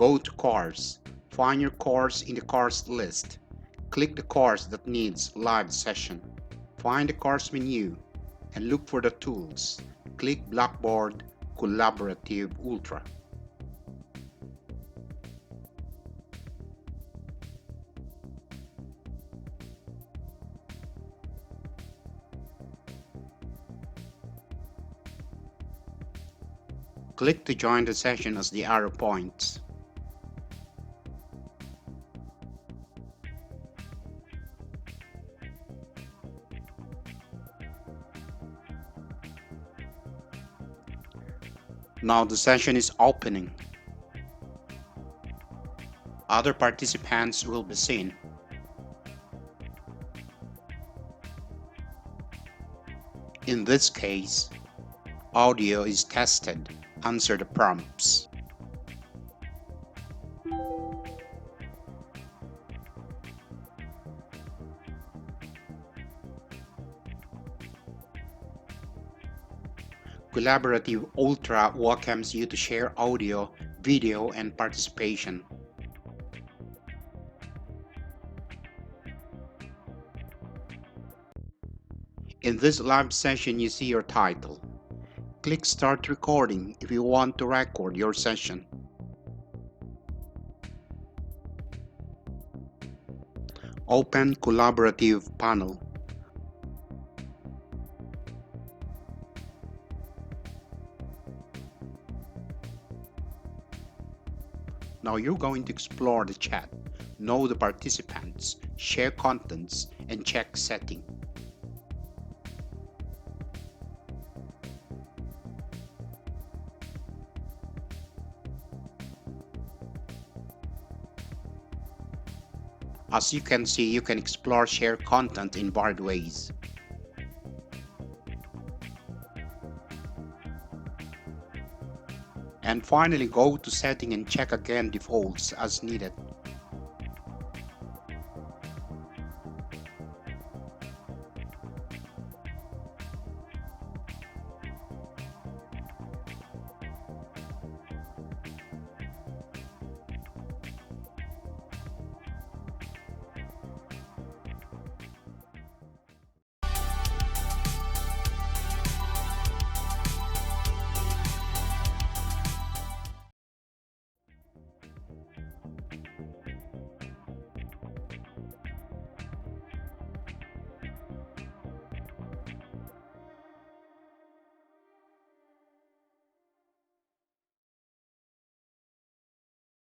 Go to Course. Find your course in the course list. Click the course that needs live session. Find the course menu and look for the tools. Click Blackboard Collaborative Ultra. Click to join the session as the arrow points. Now the session is opening. Other participants will be seen. In this case, audio is tested. Answer the prompts. Collaborative Ultra welcomes you to share audio, video, and participation. In this live session, you see your title. Click Start Recording if you want to record your session. Open Collaborative panel. Now you're going to explore the chat, know the participants, share contents, and check setting. As you can see, you can explore share content in varied ways. And finally, go to setting and check again defaults as needed.